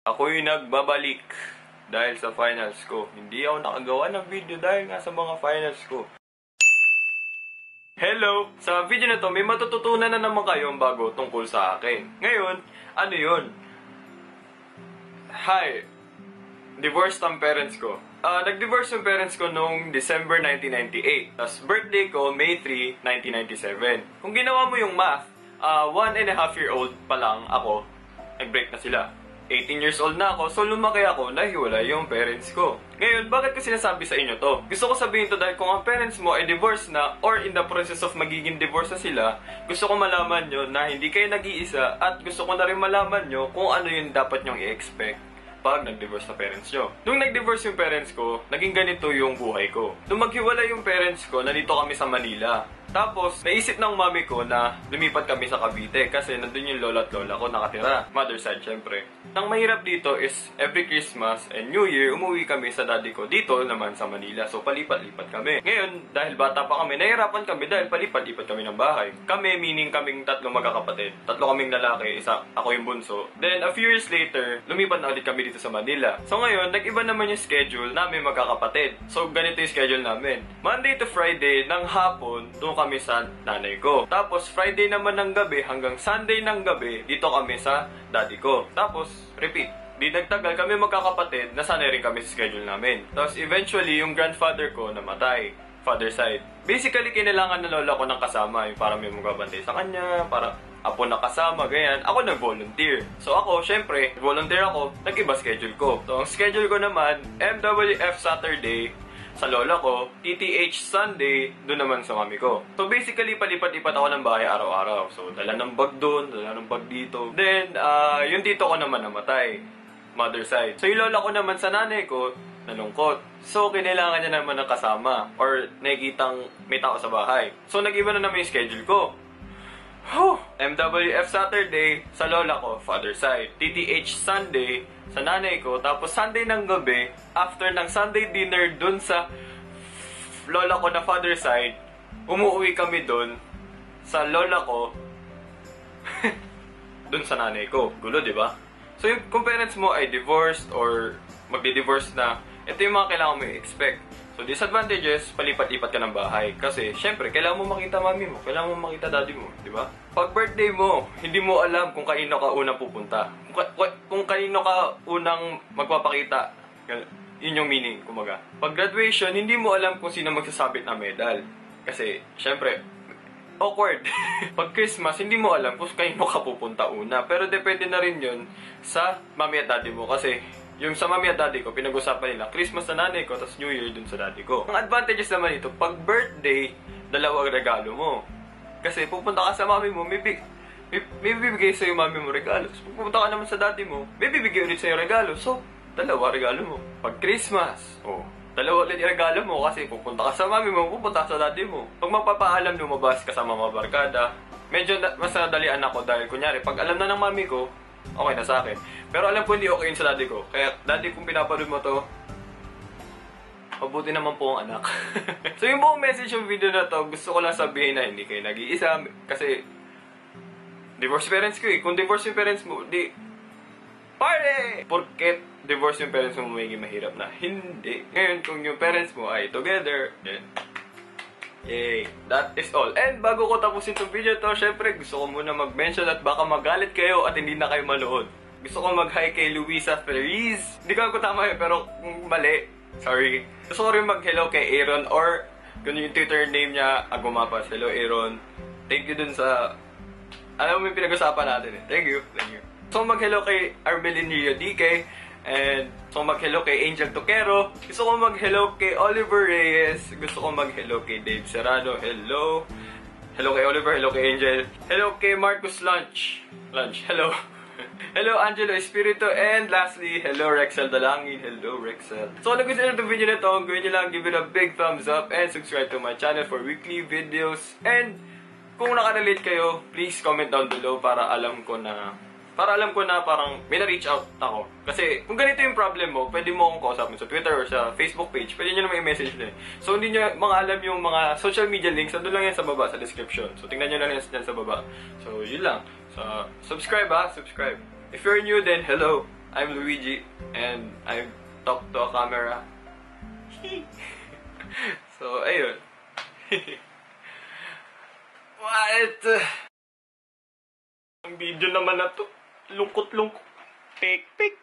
Ako'y nagbabalik dahil sa finals ko. Hindi ako nakagawa ng video dahil nga sa mga finals ko. Hello! Sa video na to, may matututunan na naman kayong bago tungkol sa akin. Ngayon, ano yun? Hi! Divorced ang parents ko. Nag-divorce yung parents ko noong December 1998. Tapos birthday ko, May 3, 1997. Kung ginawa mo yung math, 1.5-year-old pa lang ako, nag-break na sila. 18 years old na ako, so lumaki ako, nahiwalay yung parents ko. Ngayon, bakit ko sinasabi sa inyo to? Gusto ko sabihin to dahil kung ang parents mo ay divorce na or in the process of magiging divorce na sila, gusto ko malaman nyo na hindi kayo nag-iisa at gusto ko na rin malaman nyo kung ano yung dapat nyong i-expect pag nag-divorce na parents nyo. Nung nag-divorce yung parents ko, naging ganito yung buhay ko. Nung maghiwalay yung parents ko, nandito kami sa Manila. Tapos, naisip ng mami ko na lumipat kami sa Cavite kasi nandun yung lola at lola ko nakatira. Mother side, syempre. Ang mahirap dito is every Christmas and New Year, umuwi kami sa daddy ko dito naman sa Manila. So, palipat-lipat kami. Ngayon, dahil bata pa kami, nahirapan kami dahil palipat-lipat kami ng bahay. Kami, meaning kaming tatlong magkakapatid. Tatlo kaming lalaki, isa, ako yung bunso. Then, a few years later, lumipat na ulit kami dito sa Manila. So, ngayon, nag-iba naman yung schedule namin magkakapatid. So, ganito yung schedule namin. Monday to Friday, ng hapon, doon kami sa nanay ko. Tapos, Friday naman ng gabi hanggang Sunday ng gabi, dito kami sa daddy ko. Tapos, repeat. Di nagtagal kami magkakapatid, nasanay rin kami sa schedule namin. Tapos, eventually, yung grandfather ko namatay. Father side. Basically, kinailangan na lola ko ng kasama. Yung para may magabantay sa kanya, para apo na kasama, ganyan. Ako nag-volunteer. So ako, syempre, volunteer ako, nag-iba schedule ko. So, ang schedule ko naman, MWF Saturday, sa lola ko, TTH Sunday, doon naman sa mami ko. So basically, palipat-lipat ako ng bahay araw-araw. So dala ng bag doon, dala ng bag dito. Then, yung tito ko naman namatay, mother side. So yung lola ko naman sa nanay ko, nalungkot. So kinailangan niya naman ng kasama or nakikitang may tao sa bahay. So nag-iba na naman yung schedule ko. MWF Saturday sa lola ko, father side. TTH Sunday sa nanay ko. Tapos Sunday ng gabi, after ng Sunday dinner dun sa lola ko na father side, umuwi kami dun sa lola ko dun sa nanay ko. Gulo, di ba? So yung kung parents mo ay divorced or magdi-divorce na, ito yung mga kailangan mo i-expect. So, disadvantages, palipat-lipat ka ng bahay. Kasi, syempre, kailangan mo makita mami mo, kailangan mo makita daddy mo, di ba? Pag birthday mo, hindi mo alam kung kanino ka unang pupunta. Kung kanino ka unang magpapakita. Yun yung meaning, kumaga. Pag graduation, hindi mo alam kung sino magsasabit ng medal. Kasi, syempre, awkward. Pag Christmas, hindi mo alam kung kanino ka pupunta una. Pero depende na rin yun sa mami at daddy mo. Kasi, yung sa mami at daddy ko, pinag-usapan nila, Christmas sa nanay ko, tapos New Year dun sa daddy ko. Ang advantages naman ito, pag birthday, dalawang regalo mo. Kasi pupunta ka sa mami mo, may bibigay sa'yo mami mo regalo. So, pupunta ka naman sa daddy mo, may bibigay ulit sa'yo regalo. So, dalawa regalo mo. Pag Christmas, dalawa ulit yung regalo mo kasi pupunta ka sa mami mo, pupunta ka sa daddy mo. Pag magpapaalam lumabas ka sa mga barkada, medyo mas nadalian ako dahil kunyari, pag alam na ng mami ko, okay na sa akin. Pero alam ko hindi okay yun sa daddy ko. Kaya daddy kung pinapanood mo to, mabuti naman po ang anak. So yung buong message yung video na to, gusto ko lang sabihin na hindi kayo nag-iisa. Kasi divorce parents ko eh. Kung divorce yung parents mo, di party! Porket divorce yung parents mo, magiging mahirap na. Hindi. Ngayon kung yung parents mo ay together, then yay! That is all. And bago ko tapusin itong video to, syempre gusto ko muna mag-mention at baka magalit kayo at hindi na kayo manood. Gusto ko mag-hi kay Luisa Feliz. Hindi ko tama yun, pero mali. Sorry. Gusto ko rin mag-hello kay Aaron or kung yung Twitter name niya, Agumapas. Hello Aaron. Thank you dun sa... Alam mo yung pinag-usapan natin eh. Thank you. Thank you. Gusto ko mag-hello kay Armelin Rio DK. And gusto ko mag-hello kay Angel Toquero. Gusto ko mag-hello kay Oliver Reyes. Gusto ko mag-hello kay Dave Serrano. Hello. Hello kay Oliver. Hello kay Angel. Hello kay Marcus Lunch. Hello. Hello Angelo Espiritu. And lastly, hello Rexel Dalangin. Hello Rexel. So kung nagustuhan nyo itong video na ito, gawin nyo lang give it a big thumbs up and subscribe to my channel for weekly videos. And kung nakarelate kayo, please comment down below para alam ko na parang may na-reach out ako. Kasi kung ganito yung problem mo, pwede mo akong kausapin sa Twitter or sa Facebook page. Pwede nyo naman i-message na. So hindi nyo alam yung mga social media links, nandun lang yan sa baba, sa description. So tingnan nyo lang yan sa baba. So yun lang. So subscribe ha, subscribe. If you're new then hello. I'm Luigi, and I talk to a camera. So, ayun. What? Ang video naman na to. Lungkot-lungkot. Pek-pek.